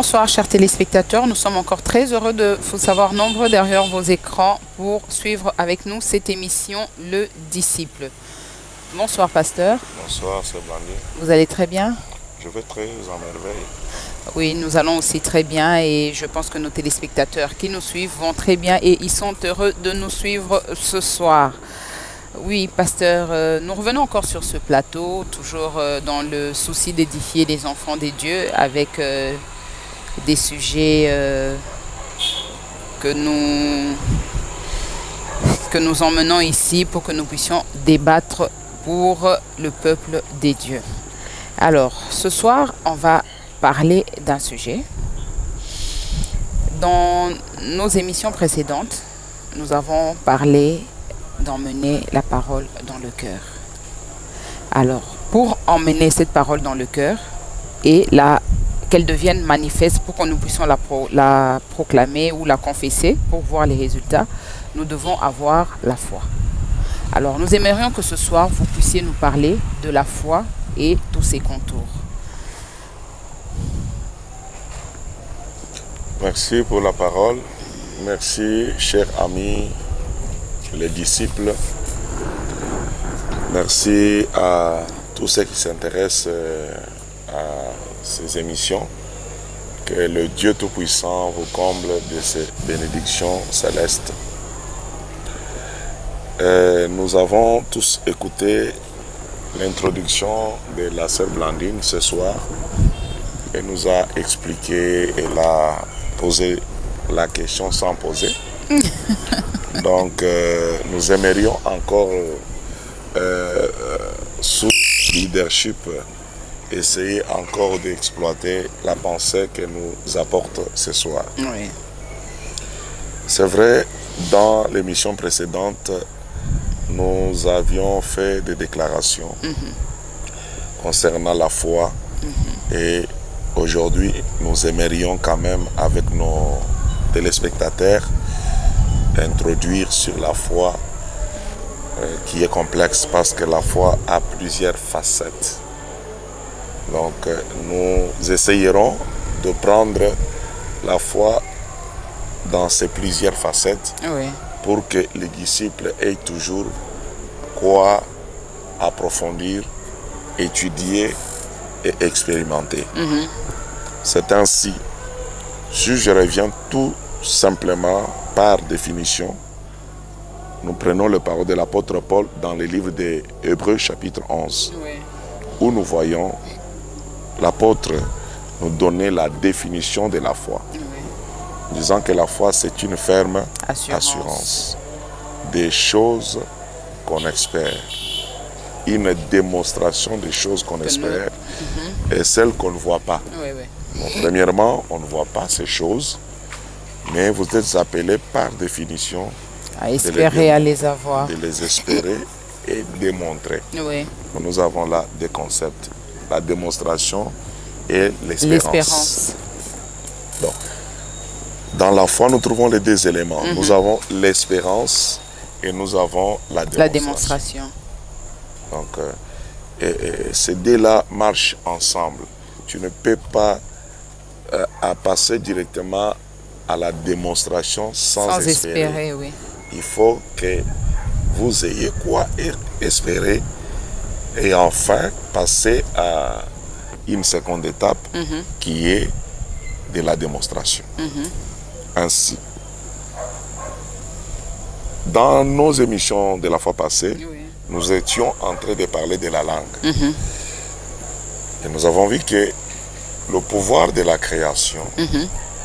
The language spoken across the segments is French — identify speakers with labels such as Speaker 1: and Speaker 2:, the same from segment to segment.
Speaker 1: Bonsoir chers téléspectateurs, nous sommes encore très heureux de vous savoir nombreux derrière vos écrans pour suivre avec nous cette émission Le Disciple. Bonsoir pasteur.
Speaker 2: Bonsoir, c'est Blandine.
Speaker 1: Vous allez très bien?
Speaker 2: Je vais très en merveille.
Speaker 1: Oui, nous allons aussi très bien et je pense que nos téléspectateurs qui nous suivent vont très bien et ils sont heureux de nous suivre ce soir. Oui, pasteur, nous revenons encore sur ce plateau, toujours dans le souci d'édifier les enfants des dieux avec des sujets que nous emmenons ici pour que nous puissions débattre pour le peuple des dieux. Alors, ce soir, on va parler d'un sujet. Dans nos émissions précédentes, nous avons parlé d'emmener la parole dans le cœur. Alors, pour emmener cette parole dans le cœur et qu'elle devienne manifeste pour que nous puissions la proclamer ou la confesser pour voir les résultats, nous devons avoir la foi. Alors, nous aimerions que ce soir, vous puissiez nous parler de la foi et tous ses contours.
Speaker 2: Merci pour la parole. Merci, chers amis, les disciples. Merci à tous ceux qui s'intéressent à ces émissions. Que le Dieu Tout-Puissant vous comble de ses bénédictions célestes. Nous avons tous écouté l'introduction de la sœur Blandine ce soir. Elle nous a expliqué, elle a posé la question sans poser. Donc, nous aimerions encore, sous leadership, essayer encore d'exploiter la pensée qu'elle nous apporte ce soir.
Speaker 1: Oui.
Speaker 2: C'est vrai, dans l'émission précédente, nous avions fait des déclarations concernant la foi et aujourd'hui, nous aimerions quand même, avec nos téléspectateurs, introduire sur la foi qui est complexe parce que la foi a plusieurs facettes. Donc, nous essayerons de prendre la foi dans ces plusieurs facettes pour que les disciples aient toujours quoi approfondir, étudier et expérimenter. C'est ainsi, si je reviens tout simplement par définition, nous prenons le parole de l'apôtre Paul dans le livre des Hébreux chapitre 11, où nous voyons l'apôtre nous donner la définition de la foi, disant que la foi c'est une ferme assurance des choses qu'on espère, une démonstration des choses qu'on espère et celles qu'on ne voit pas. Donc, premièrement, on ne voit pas ces choses, mais vous êtes appelés par définition
Speaker 1: à espérer, à les avoir.
Speaker 2: De les espérer et démontrer. Nous avons là des concepts, la démonstration et l'espérance. Donc, dans la foi, nous trouvons les deux éléments. Nous avons l'espérance et nous avons la démonstration. Donc, ces deux-là marchent ensemble. Tu ne peux pas passer directement à la démonstration sans espérer. Il faut que vous ayez quoi espérer et enfin passer à une seconde étape qui est de la démonstration. Ainsi, dans nos émissions de la fois passée, nous étions en train de parler de la langue. Et nous avons vu que le pouvoir de la création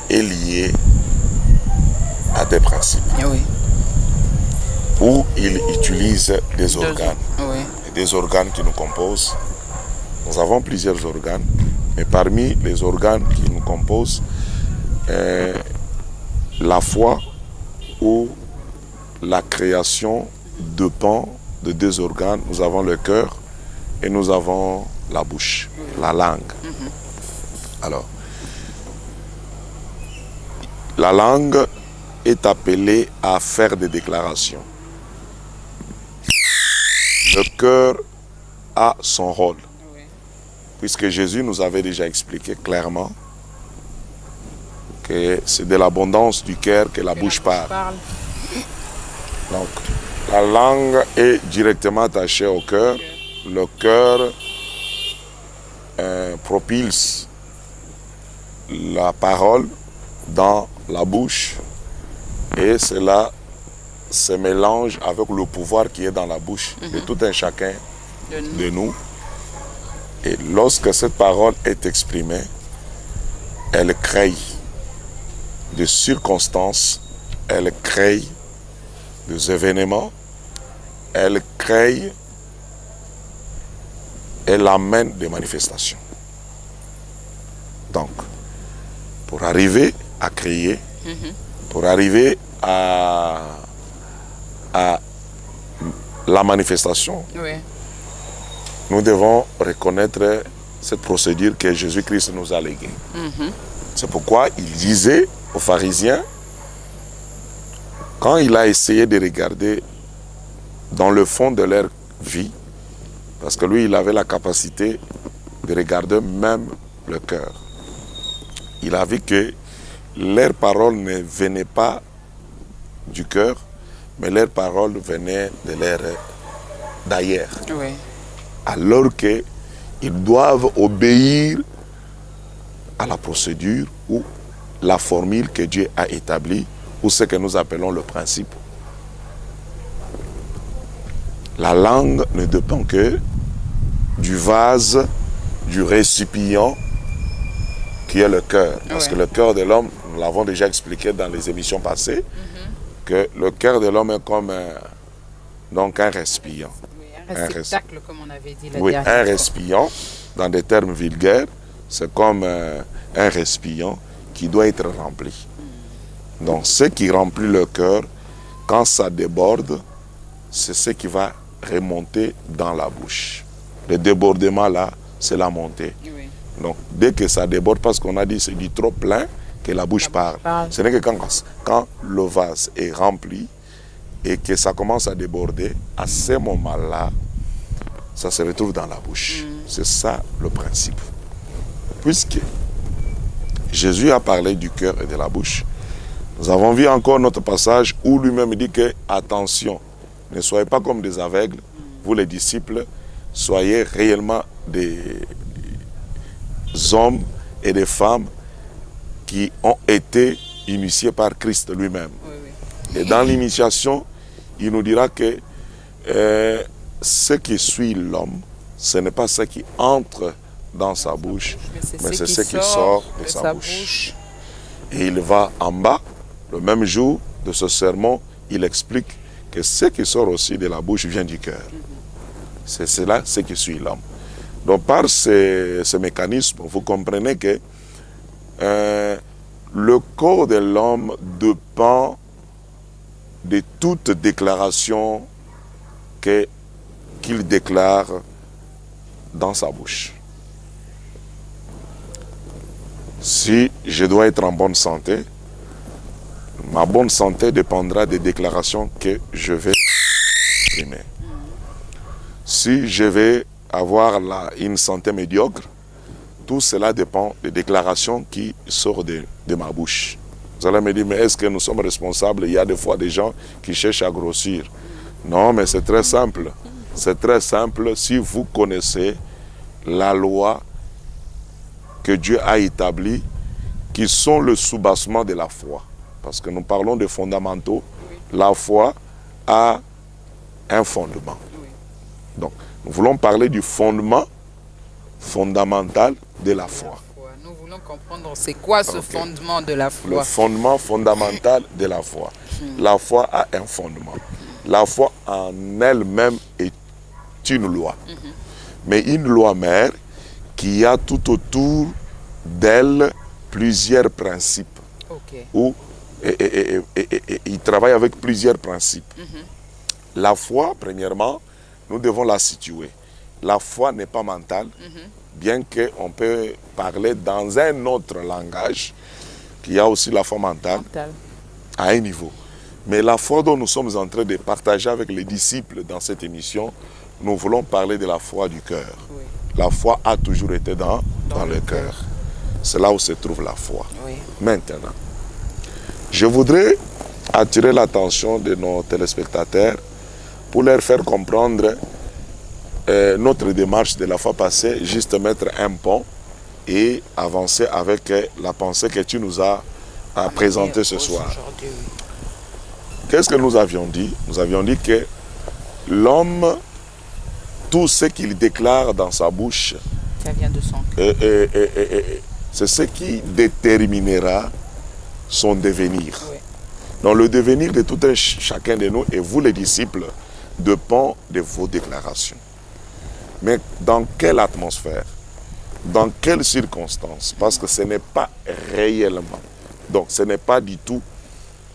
Speaker 2: est lié à des principes. Où il utilise des organes. Des organes qui nous composent. Nous avons plusieurs organes, mais parmi les organes qui nous composent, la foi ou la création dépend de deux organes. Nous avons le cœur et nous avons la bouche, la langue. Alors, la langue est appelée à faire des déclarations. Le cœur a son rôle. Puisque Jésus nous avait déjà expliqué clairement que c'est de l'abondance du cœur que la bouche parle. Donc, la langue est directement attachée au cœur. Le cœur propulse la parole dans la bouche et cela se mélange avec le pouvoir qui est dans la bouche de tout un chacun de nous. Et lorsque cette parole est exprimée, elle crée des circonstances, elle crée des événements, elle crée, elle amène des manifestations. Donc, pour arriver à créer, pour arriver à la manifestation, nous devons reconnaître cette procédure que Jésus-Christ nous a léguée. C'est pourquoi il disait aux pharisiens, quand il a essayé de regarder dans le fond de leur vie, parce que lui, il avait la capacité de regarder même le cœur. Il a vu que leurs paroles ne venaient pas du cœur, mais leurs paroles venaient d'ailleurs.
Speaker 1: Oui.
Speaker 2: Alors qu'ils doivent obéir à la procédure ou la formule que Dieu a établie, ou ce que nous appelons le principe. La langue ne dépend que du vase, du récipient qui est le cœur. Parce que le cœur de l'homme, nous l'avons déjà expliqué dans les émissions passées, que le cœur de l'homme est comme un récipient.
Speaker 1: Oui, un réceptacle, comme on avait dit la
Speaker 2: Oui,
Speaker 1: dernière
Speaker 2: un
Speaker 1: fois.
Speaker 2: récipient, dans des termes vulgaires, c'est comme un récipient qui doit être rempli. Donc, ce qui remplit le cœur, quand ça déborde, c'est ce qui va remonter dans la bouche. Le débordement, là, c'est la montée.
Speaker 1: Oui.
Speaker 2: Donc, dès que ça déborde, parce qu'on a dit c'est du trop plein que la bouche parle. Ce n'est que quand le vase est rempli et que ça commence à déborder, à ce moment-là, ça se retrouve dans la bouche. C'est ça le principe. Puisque Jésus a parlé du cœur et de la bouche, nous avons vu encore notre passage où lui-même dit que, attention, ne soyez pas comme des aveugles, vous les disciples, soyez réellement des hommes et des femmes qui ont été initiés par Christ lui-même.
Speaker 1: Oui, oui.
Speaker 2: Et dans l'initiation, il nous dira que ce qui suit l'homme, ce n'est pas ce qui entre dans sa bouche, mais c'est ce qui sort de sa bouche. Et il va en bas, le même jour de ce sermon, il explique que ce qui sort aussi de la bouche vient du cœur. C'est cela ce qui suit l'homme. Donc par ce mécanisme, vous comprenez que le corps de l'homme dépend de toute déclaration qu'il déclare dans sa bouche. Si je dois être en bonne santé, ma bonne santé dépendra des déclarations que je vais exprimer. Si je vais avoir une santé médiocre, tout cela dépend des déclarations qui sortent de ma bouche. Vous allez me dire, mais est-ce que nous sommes responsables? Il y a des fois des gens qui cherchent à grossir. Non, mais c'est très simple. C'est très simple si vous connaissez la loi que Dieu a établie, qui sont le soubassement de la foi. Parce que nous parlons de fondamentaux. La foi a un fondement. Donc, nous voulons parler du fondement fondamental de la foi.
Speaker 1: Nous voulons comprendre c'est quoi ce fondement de la foi.
Speaker 2: Le fondement fondamental de la foi. La foi a un fondement. La foi en elle-même est une loi. Mais une loi mère qui a tout autour d'elle plusieurs principes. Où il travaille avec plusieurs principes. La foi, premièrement, nous devons la situer. La foi n'est pas mentale, bien qu'on peut parler dans un autre langage, qu'il y a aussi la foi mentale, à un niveau. Mais la foi dont nous sommes en train de partager avec les disciples dans cette émission, nous voulons parler de la foi du cœur. La foi a toujours été dans le cœur. C'est là où se trouve la foi.
Speaker 1: Oui.
Speaker 2: Maintenant, je voudrais attirer l'attention de nos téléspectateurs pour leur faire comprendre notre démarche de la fois passée, juste mettre un pont et avancer avec la pensée que tu nous as présentée ce soir. Qu'est-ce que nous avions dit? Nous avions dit que l'homme, tout ce qu'il déclare dans sa bouche,
Speaker 1: ça vient de son cœur.
Speaker 2: C'est ce qui déterminera son devenir.
Speaker 1: Oui.
Speaker 2: Donc le devenir de tout un chacun de nous, et vous les disciples, dépend de vos déclarations. Mais dans quelle atmosphère? Dans quelles circonstances? Parce que ce n'est pas réellement. Donc ce n'est pas du tout.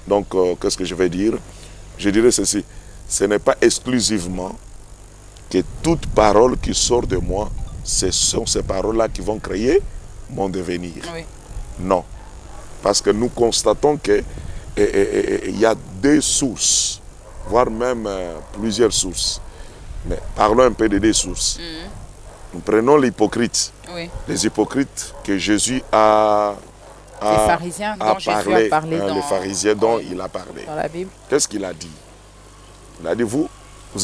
Speaker 2: Donc qu'est-ce que je vais dire? Je dirais ceci. Ce n'est pas exclusivement que toute parole qui sort de moi, ce sont ces paroles-là qui vont créer mon devenir.
Speaker 1: Oui.
Speaker 2: Non. Parce que nous constatons qu'il y a deux sources, voire même plusieurs sources. Mais parlons un peu de deux sources. Nous prenons l'hypocrite.
Speaker 1: Oui.
Speaker 2: Les hypocrites que Jésus a
Speaker 1: les pharisiens dont Jésus a parlé dans,
Speaker 2: les pharisiens dont il a parlé.
Speaker 1: Dans la Bible.
Speaker 2: Qu'est-ce qu'il a dit? Il a dit, vous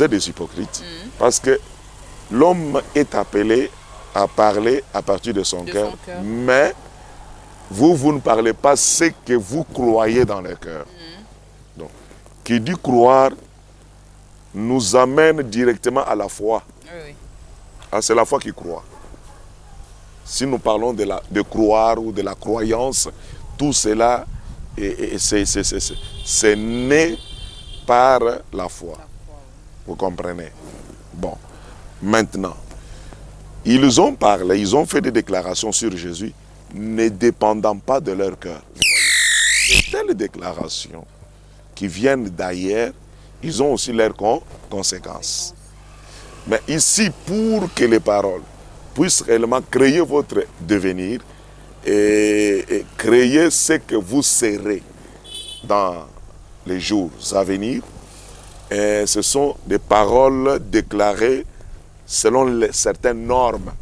Speaker 2: êtes des hypocrites. Parce que l'homme est appelé à parler à partir de son cœur. Mais vous ne parlez pas ce que vous croyez dans le cœur. Donc, qui dit croire nous amène directement à la foi.
Speaker 1: Oui.
Speaker 2: Ah, c'est la foi qui croit. Si nous parlons de croire ou de la croyance, tout cela, c'est né par la foi. Vous comprenez? Bon, maintenant, ils ont parlé, ils ont fait des déclarations sur Jésus, ne dépendant pas de leur cœur. De telles déclarations qui viennent d'ailleurs, ils ont aussi leurs conséquences. Mais ici, pour que les paroles puissent réellement créer votre devenir et créer ce que vous serez dans les jours à venir, ce sont des paroles déclarées selon certaines normes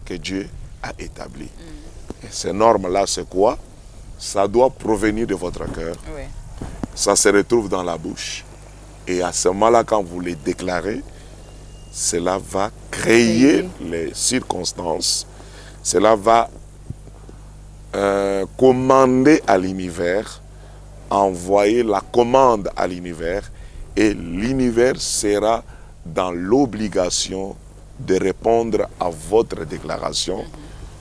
Speaker 2: que Dieu a établies. Et ces normes-là, c'est quoi? Ça doit provenir de votre cœur.
Speaker 1: Oui.
Speaker 2: Ça se retrouve dans la bouche. Et à ce moment-là, quand vous les déclarez, cela va créer les circonstances. Cela va commander à l'univers, envoyer la commande à l'univers, et l'univers sera dans l'obligation de répondre à votre déclaration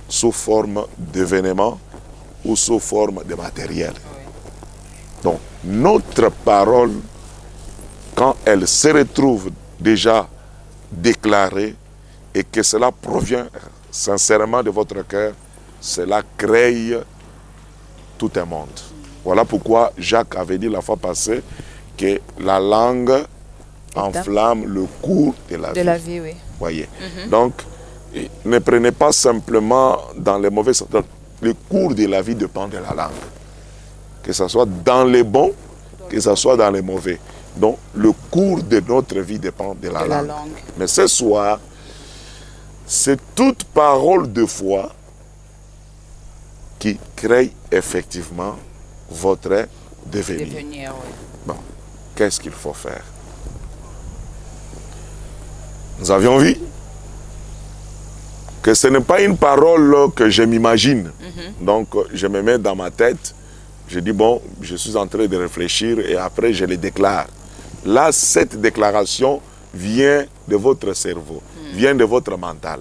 Speaker 2: sous forme d'événements ou sous forme de matériel. Donc, notre parole, quand elle se retrouve déjà déclarée et que cela provient sincèrement de votre cœur, cela crée tout un monde. Voilà pourquoi Jacques avait dit la fois passée que la langue enflamme le cours de la vie.
Speaker 1: Oui.
Speaker 2: Voyez. Donc, ne prenez pas simplement dans les mauvais sens. Le cours de la vie dépend de la langue. Que ce soit dans les bons, que ce soit dans les mauvais. Donc, le cours de notre vie dépend de la langue. Mais ce soir, c'est toute parole de foi qui crée effectivement votre devenir.
Speaker 1: Oui.
Speaker 2: Bon, qu'est-ce qu'il faut faire? Nous avions vu que ce n'est pas une parole que je m'imagine. Donc, je me mets dans ma tête, je dis, bon, je suis en train de réfléchir et après, je les déclare. Là, cette déclaration vient de votre cerveau, vient de votre mental.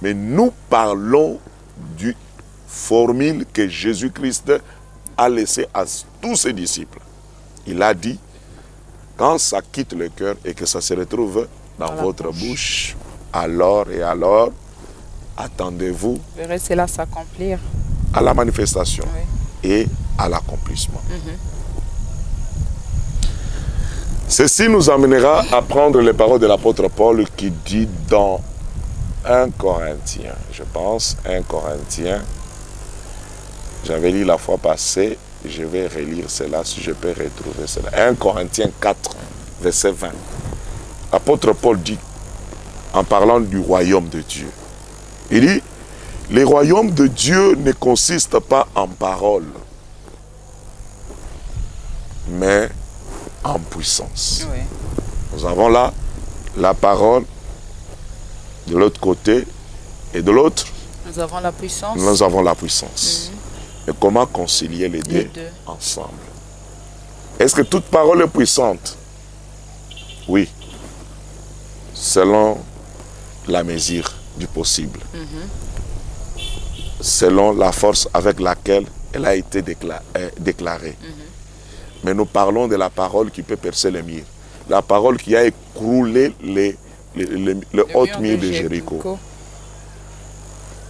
Speaker 2: Mais nous parlons du formule que Jésus-Christ a laissé à tous ses disciples. Il a dit, quand ça quitte le cœur et que ça se retrouve dans votre bouche, alors et alors, attendez-vous.
Speaker 1: Vous verrez cela s'accomplir.
Speaker 2: À la manifestation et à l'accomplissement. Ceci nous amènera à prendre les paroles de l'apôtre Paul qui dit dans 1 Corinthiens, je pense, 1 Corinthiens, j'avais lu la fois passée, je vais relire cela si je peux retrouver cela. 1 Corinthiens 4, verset 20. L'apôtre Paul dit, en parlant du royaume de Dieu, il dit, Les royaumes de Dieu ne consistent pas en paroles, mais en puissance.
Speaker 1: Oui.
Speaker 2: Nous avons là la parole de l'autre côté et de l'autre,
Speaker 1: Nous avons la puissance.
Speaker 2: nous avons la puissance. Et comment concilier les deux ensemble? Est-ce que toute parole est puissante? Oui. Selon la mesure du possible. Selon la force avec laquelle elle a été déclarée. Mais nous parlons de la parole qui peut percer les murs. La parole qui a écroulé les hautes murs de Jéricho.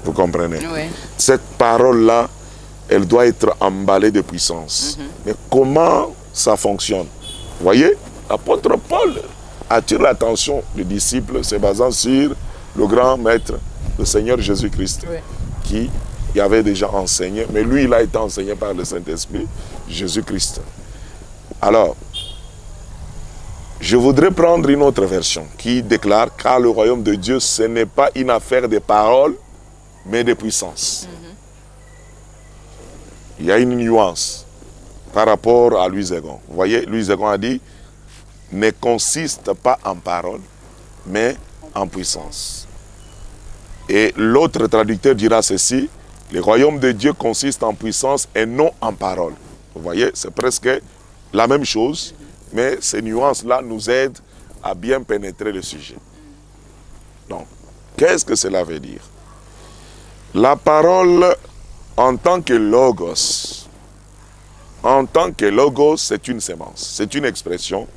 Speaker 2: Vous comprenez?
Speaker 1: Oui.
Speaker 2: Cette parole-là, elle doit être emballée de puissance. Mais comment ça fonctionne? Vous voyez, l'apôtre Paul attire l'attention des disciples, se basant sur le grand maître, le Seigneur Jésus-Christ, qui y avait déjà enseigné, mais lui, il a été enseigné par le Saint-Esprit, Jésus-Christ. Alors, je voudrais prendre une autre version qui déclare, car le royaume de Dieu, ce n'est pas une affaire de parole, mais de puissance. Il y a une nuance par rapport à Louis Egon. Vous voyez, Louis Egon a dit, ne consiste pas en parole, mais en puissance. Et l'autre traducteur dira ceci, le royaume de Dieu consiste en puissance et non en parole. Vous voyez, c'est presque la même chose, mais ces nuances-là nous aident à bien pénétrer le sujet. Donc, qu'est-ce que cela veut dire? La parole en tant que logos, c'est une sémence, c'est une expression,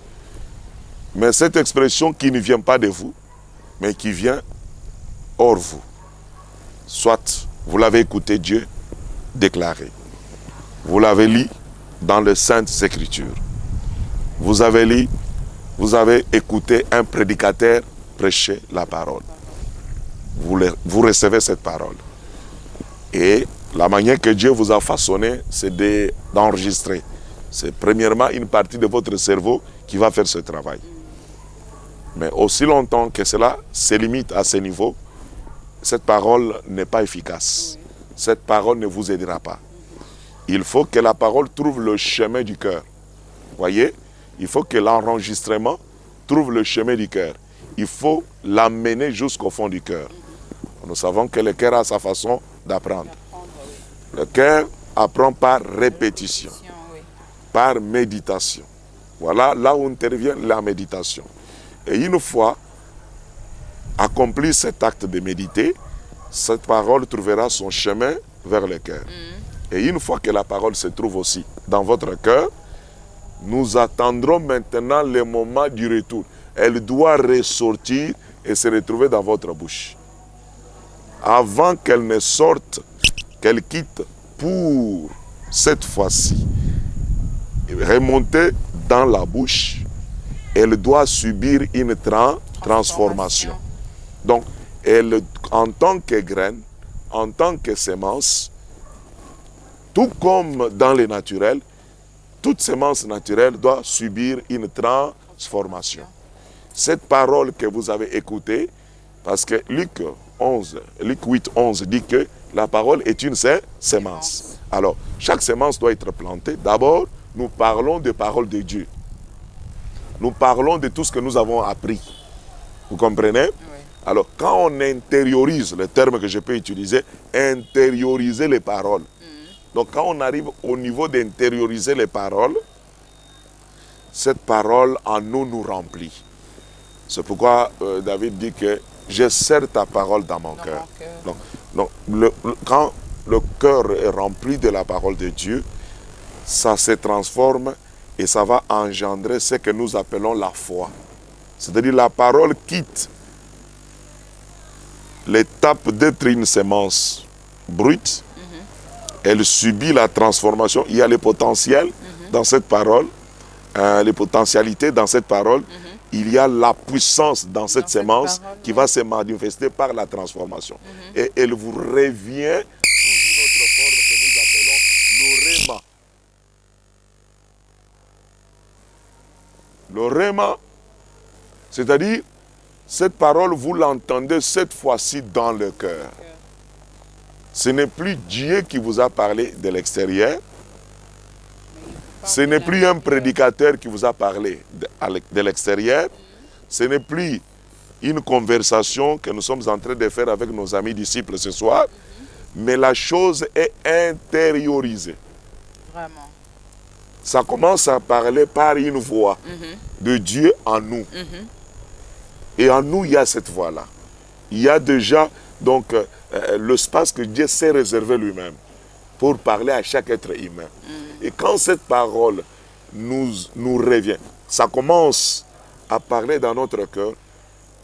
Speaker 2: mais cette expression qui ne vient pas de vous, mais qui vient hors vous. Soit vous l'avez écouté Dieu déclarer, vous l'avez lu dans les Saintes Écritures, vous avez écouté un prédicateur prêcher la parole. Vous recevez cette parole. Et la manière que Dieu vous a façonné, c'est d'enregistrer. C'est premièrement une partie de votre cerveau qui va faire ce travail. Mais aussi longtemps que cela se limite à ce niveau, cette parole n'est pas efficace. Cette parole ne vous aidera pas. Il faut que la parole trouve le chemin du cœur. Voyez, il faut que l'enregistrement trouve le chemin du cœur. Il faut l'amener jusqu'au fond du cœur. Nous savons que le cœur a sa façon d'apprendre. Le cœur apprend par répétition, par méditation. Voilà là où intervient la méditation. Et une fois accompli cet acte de méditer, cette parole trouvera son chemin vers le cœur. Et une fois que la parole se trouve aussi dans votre cœur, nous attendrons maintenant le moment du retour. Elle doit ressortir et se retrouver dans votre bouche. Avant qu'elle ne sorte, qu'elle quitte pour cette fois-ci remonter dans la bouche, elle doit subir une transformation. Donc, elle, en tant que graine, en tant que sémence, tout comme dans le naturel, toute sémence naturelle doit subir une transformation. Cette parole que vous avez écoutée, parce que Luc 8, 11 dit que la parole est une sémence. Alors, chaque sémence doit être plantée. D'abord, nous parlons des paroles de Dieu. Nous parlons de tout ce que nous avons appris. Vous comprenez? Oui. Alors, quand on intériorise, le terme que je peux utiliser, intérioriser les paroles. Donc, quand on arrive au niveau d'intérioriser les paroles, cette parole en nous remplit. C'est pourquoi David dit que je serre ta parole dans mon cœur. Donc, quand le cœur est rempli de la parole de Dieu, ça se transforme et ça va engendrer ce que nous appelons la foi. C'est-à-dire la parole quitte l'étape d'être une sémence brute. Elle subit la transformation. Il y a les potentiels dans cette parole, les potentialités dans cette parole. Il y a la puissance dans cette sémence qui va se manifester par la transformation. Et elle vous revient sous une autre forme que nous appelons le rhéma. Le rhéma, c'est-à-dire, cette parole, vous l'entendez cette fois-ci dans le cœur. Ce n'est plus Dieu qui vous a parlé de l'extérieur. Ce n'est plus un prédicateur qui vous a parlé de l'extérieur. Ce n'est plus une conversation que nous sommes en train de faire avec nos amis disciples ce soir. Mais la chose est intériorisée.
Speaker 1: Vraiment.
Speaker 2: Ça commence à parler par une voix de Dieu en nous. Et en nous, il y a cette voix-là. Il y a déjà donc l'espace que Dieu s'est réservé lui-même pour parler à chaque être humain. Et quand cette parole nous revient, ça commence à parler dans notre cœur,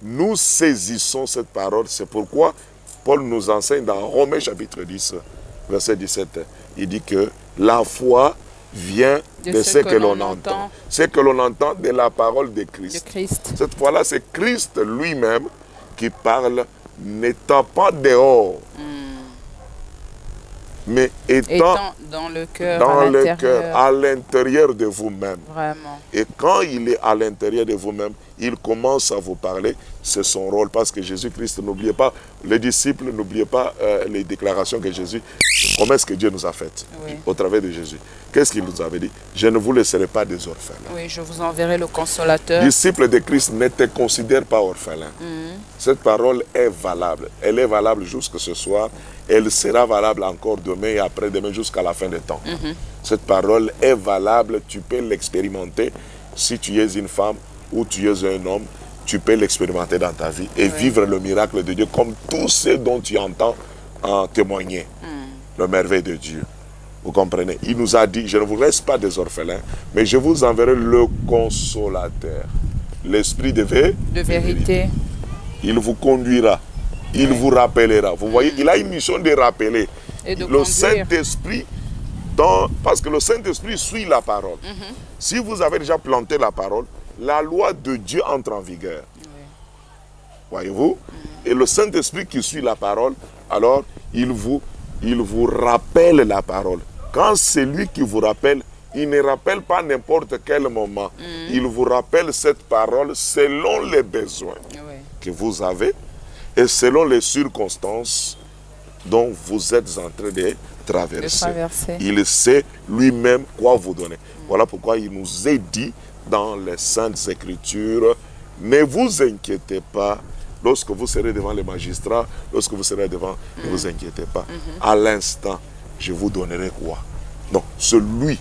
Speaker 2: nous saisissons cette parole. C'est pourquoi Paul nous enseigne dans Romains chapitre 10, verset 17. Il dit que la foi vient de ce que l'on entend. Ce que l'on entend de la parole de Christ. Cette fois-là, c'est Christ lui-même qui parle, n'étant pas dehors, mais étant
Speaker 1: dans le cœur,
Speaker 2: à l'intérieur de vous-même.
Speaker 1: Vraiment.
Speaker 2: Et quand il est à l'intérieur de vous-même, il commence à vous parler. C'est son rôle, parce que Jésus-Christ, n'oubliez pas, les disciples, n'oubliez pas les déclarations que Jésus, les promesses que Dieu nous a faites au travers de Jésus. Qu'est-ce qu'il nous avait dit? Je ne vous laisserai pas des orphelins.
Speaker 1: Oui, je vous enverrai le consolateur.
Speaker 2: Disciple de Christ ne te considère pas orphelin. Cette parole est valable. Elle est valable jusqu'à ce soir. Elle sera valable encore demain et après-demain jusqu'à la fin des temps. Cette parole est valable. Tu peux l'expérimenter. Si tu es une femme ou tu es un homme, tu peux l'expérimenter dans ta vie et vivre le miracle de Dieu comme tous ceux dont tu entends en témoigner. Le merveille de Dieu. Vous comprenez? Il nous a dit, je ne vous laisse pas des orphelins, mais je vous enverrai le consolateur. L'esprit de vérité. Il vous conduira. Il vous rappellera. Vous voyez, il a une mission de rappeler.
Speaker 1: Et de
Speaker 2: le Saint-Esprit, parce que le Saint-Esprit suit la parole. Si vous avez déjà planté la parole, la loi de Dieu entre en vigueur. Voyez-vous? Et le Saint-Esprit qui suit la parole, alors il vous rappelle la parole. Quand c'est lui qui vous rappelle, il ne rappelle pas n'importe quel moment. Il vous rappelle cette parole selon les besoins que vous avez et selon les circonstances dont vous êtes en train de traverser. Il sait lui-même quoi vous donner. Voilà pourquoi il nous est dit dans les Saintes Écritures, ne vous inquiétez pas lorsque vous serez devant les magistrats, lorsque vous serez devant, ne vous inquiétez pas. À l'instant, je vous donnerai quoi? Non, c'est lui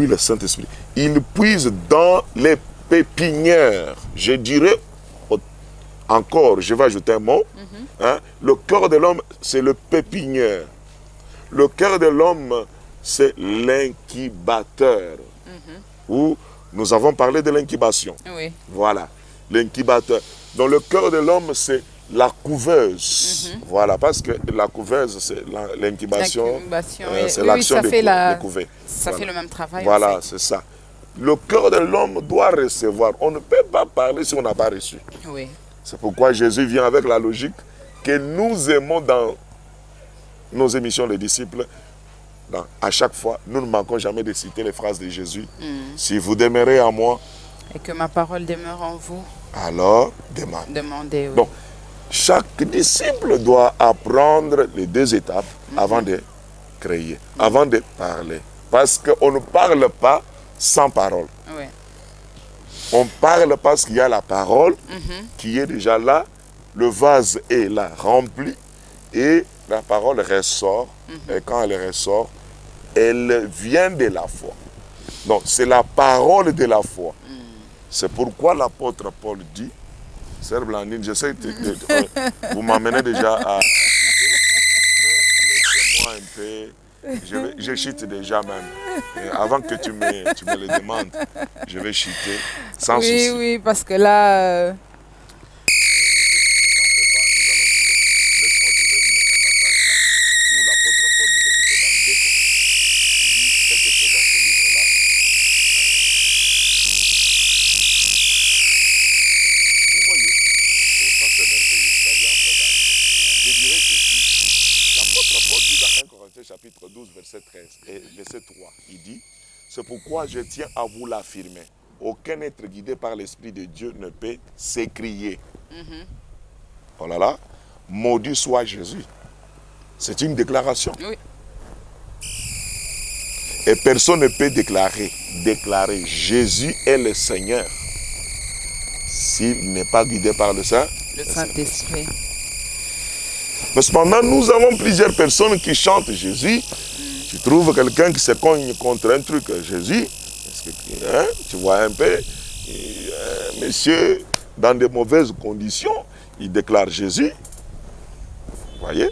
Speaker 2: le Saint-Esprit. Il puise dans les pépinières. Je dirais encore, je vais ajouter un mot. Le cœur de l'homme, c'est le pépinière. Le cœur de l'homme, c'est l'incubateur. Où nous avons parlé de l'incubation. Voilà, l'incubateur. Dans le cœur de l'homme, c'est la couveuse. Voilà, parce que la couveuse, c'est l'incubation. C'est l'action de couver.
Speaker 1: Ça fait le même travail.
Speaker 2: Voilà, c'est ça. Le cœur de l'homme doit recevoir. On ne peut pas parler si on n'a pas reçu. C'est pourquoi Jésus vient avec la logique que nous aimons dans nos émissions, les disciples. À chaque fois, nous ne manquons jamais de citer les phrases de Jésus. Si vous demeurez en moi,
Speaker 1: et que ma parole demeure en vous,
Speaker 2: alors demandez. Donc, chaque disciple doit apprendre les deux étapes avant de créer, avant de parler. Parce qu'on ne parle pas sans parole. On parle parce qu'il y a la parole qui est déjà là, le vase est là, rempli, et la parole ressort. Et quand elle ressort, elle vient de la foi. Donc, c'est la parole de la foi. C'est pourquoi l'apôtre Paul dit, Sœur Blandine, je sais que vous m'amenez déjà à... Laissez-moi un peu, je chute déjà même. Et avant que tu me le demandes, je vais chuter sans souci.
Speaker 1: Oui, parce que là...
Speaker 2: Chapitre 12, verset 13 et verset 3, il dit, c'est pourquoi je tiens à vous l'affirmer. Aucun être guidé par l'Esprit de Dieu ne peut s'écrier. Oh là là, maudit soit Jésus. C'est une déclaration.
Speaker 1: Oui.
Speaker 2: Et personne ne peut déclarer Jésus est le Seigneur s'il n'est pas guidé par le
Speaker 1: Saint-Esprit.
Speaker 2: Mais cependant, nous avons plusieurs personnes qui chantent Jésus. Tu trouves quelqu'un qui se cogne contre un truc, Jésus. Hein, tu vois un peu, monsieur, dans de mauvaises conditions, il déclare Jésus. Vous voyez?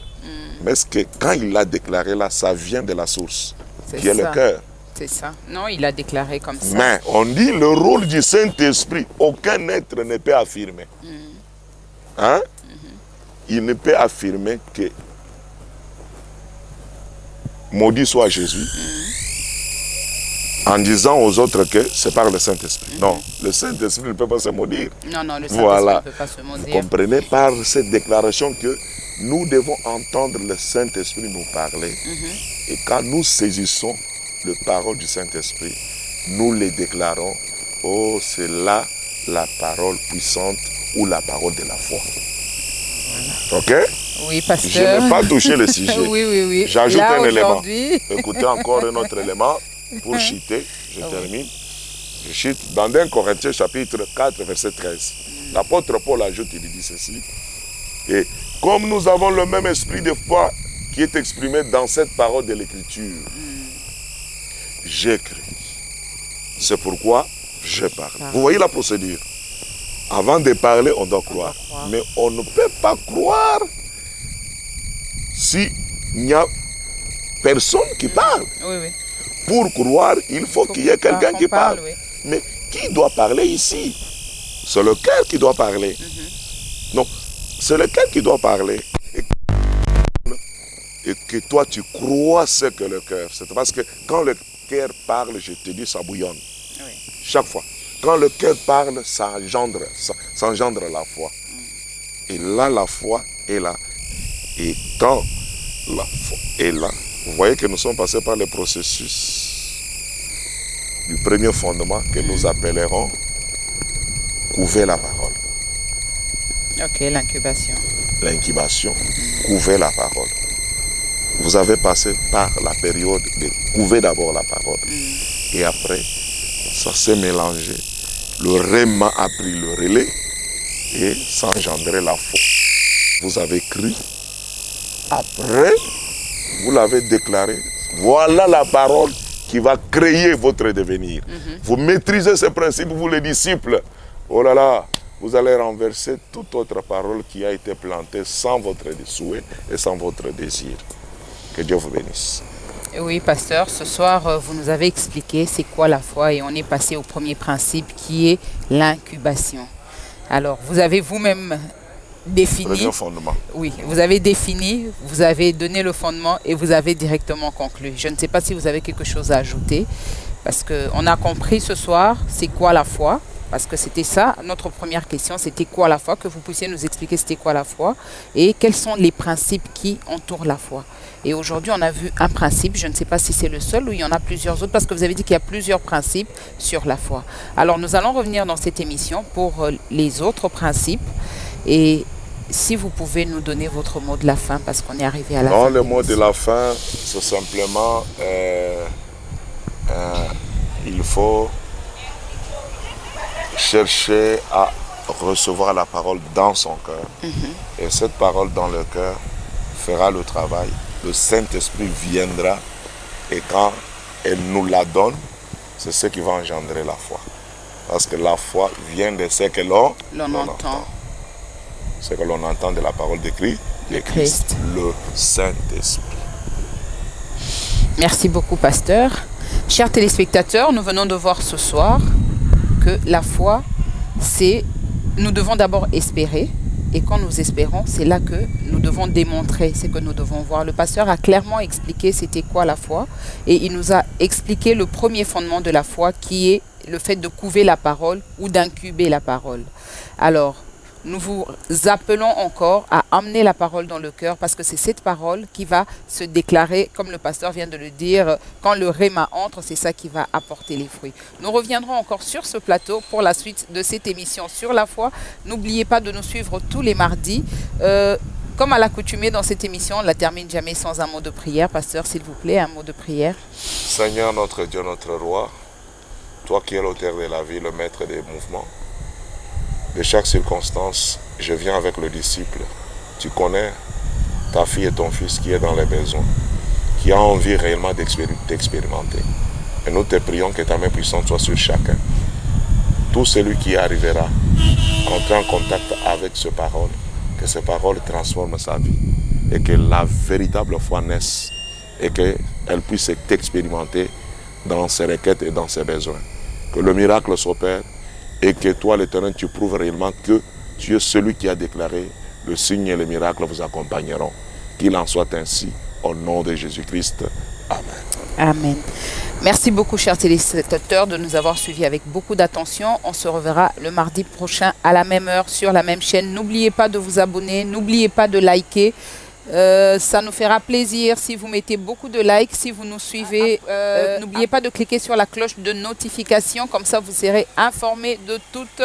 Speaker 2: Mais est-ce que quand il l'a déclaré là, ça vient de la source, qui est le cœur?
Speaker 1: C'est ça. Non, il a déclaré comme ça.
Speaker 2: Mais on dit le rôle du Saint-Esprit, aucun être ne peut affirmer. Hein? Il ne peut affirmer que maudit soit Jésus en disant aux autres que c'est par le Saint-Esprit. Non, le Saint-Esprit ne peut pas se maudire.
Speaker 1: Non, le Saint-Esprit ne peut pas se maudire.
Speaker 2: Vous comprenez par cette déclaration que nous devons entendre le Saint-Esprit nous parler. Et quand nous saisissons les paroles du Saint-Esprit, nous les déclarons. Oh, c'est là la parole puissante ou la parole de la foi. Ok?
Speaker 1: Oui, pasteur.
Speaker 2: Je n'ai pas touché le sujet.
Speaker 1: Oui.
Speaker 2: J'ajoute un élément. Écoutez encore un autre élément pour chuter. Je termine. Je chute dans 1 Corinthiens chapitre 4, verset 13. L'apôtre Paul ajoute, il dit ceci. Et comme nous avons le même esprit de foi qui est exprimé dans cette parole de l'Écriture, j'écris. C'est pourquoi je parle. Vous voyez la procédure. Avant de parler, on doit croire. Mais on ne peut pas croire s'il n'y a personne qui parle. Pour croire, il faut qu'il y ait quelqu'un qui parle. Mais qui doit parler ici? C'est le cœur qui doit parler. Non, c'est le cœur qui doit parler. Et que toi, tu crois ce que le cœur. C'est parce que quand le cœur parle, je te dis, ça bouillonne. Chaque fois. Quand le cœur parle, ça engendre la foi. Et là, la foi est là. Et quand la foi est là, vous voyez que nous sommes passés par le processus du premier fondement que nous appellerons couver la parole.
Speaker 1: Ok, l'incubation.
Speaker 2: L'incubation, couver la parole. Vous avez passé par la période de couver d'abord la parole. Et après, ça s'est mélangé. Le réma a pris le relais et ça a engendré la foi. Vous avez cru. Après, vous l'avez déclaré. Voilà la parole qui va créer votre devenir. Vous maîtrisez ce principe, vous les disciples. Oh là là, vous allez renverser toute autre parole qui a été plantée sans votre souhait et sans votre désir. Que Dieu vous bénisse.
Speaker 1: Oui, pasteur, ce soir, vous nous avez expliqué c'est quoi la foi et on est passé au premier principe qui est l'incubation. Alors, vous avez vous-même défini.
Speaker 2: Le fondement.
Speaker 1: Oui, vous avez défini, vous avez donné le fondement et vous avez directement conclu. Je ne sais pas si vous avez quelque chose à ajouter parce qu'on a compris ce soir c'est quoi la foi. Parce que c'était ça, notre première question, c'était quoi la foi? Que vous puissiez nous expliquer c'était quoi la foi et quels sont les principes qui entourent la foi. Et aujourd'hui, on a vu un principe, je ne sais pas si c'est le seul ou il y en a plusieurs autres, parce que vous avez dit qu'il y a plusieurs principes sur la foi. Alors, nous allons revenir dans cette émission pour les autres principes. Et si vous pouvez nous donner votre mot de la fin, parce qu'on est arrivé à la fin.
Speaker 2: Non, le mot de la fin, c'est simplement, il faut chercher à recevoir la parole dans son cœur. Et cette parole dans le cœur fera le travail. Le Saint-Esprit viendra et quand elle nous la donne, c'est ce qui va engendrer la foi. Parce que la foi vient de ce que l'on entend. Ce que l'on entend de la parole de Christ, le Saint-Esprit.
Speaker 1: Merci beaucoup, pasteur. Chers téléspectateurs, nous venons de voir ce soir que la foi, c'est, nous devons d'abord espérer, et quand nous espérons, c'est là que nous devons démontrer ce que nous devons voir. Le pasteur a clairement expliqué c'était quoi la foi, et il nous a expliqué le premier fondement de la foi qui est le fait de couver la parole ou d'incuber la parole. Alors, nous vous appelons encore à amener la parole dans le cœur parce que c'est cette parole qui va se déclarer, comme le pasteur vient de le dire, quand le réma entre, c'est ça qui va apporter les fruits. Nous reviendrons encore sur ce plateau pour la suite de cette émission sur la foi. N'oubliez pas de nous suivre tous les mardis. Comme à l'accoutumée dans cette émission, on ne la termine jamais sans un mot de prière. Pasteur, s'il vous plaît, un mot de prière.
Speaker 2: Seigneur, notre Dieu, notre roi, toi qui es l'auteur de la vie, le maître des mouvements, de chaque circonstance, je viens avec le disciple. Tu connais ta fille et ton fils qui est dans les besoins, qui a envie réellement d'expérimenter. Et nous te prions que ta main puissante soit sur chacun. Tout celui qui arrivera à entrer en contact avec ces paroles, que ces paroles transforment sa vie et que la véritable foi naisse et qu'elle puisse expérimenter dans ses requêtes et dans ses besoins. Que le miracle s'opère et que toi, l'Éternel, tu prouves réellement que tu es celui qui a déclaré le signe et les miracles vous accompagneront. Qu'il en soit ainsi, au nom de Jésus-Christ. Amen.
Speaker 1: Amen. Merci beaucoup, chers téléspectateurs, de nous avoir suivis avec beaucoup d'attention. On se reverra le mardi prochain à la même heure sur la même chaîne. N'oubliez pas de vous abonner, n'oubliez pas de liker. Ça nous fera plaisir si vous mettez beaucoup de likes, si vous nous suivez. N'oubliez pas de cliquer sur la cloche de notification, comme ça vous serez informés de toutes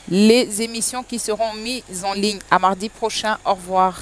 Speaker 1: les émissions qui seront mises en ligne. À mardi prochain, au revoir.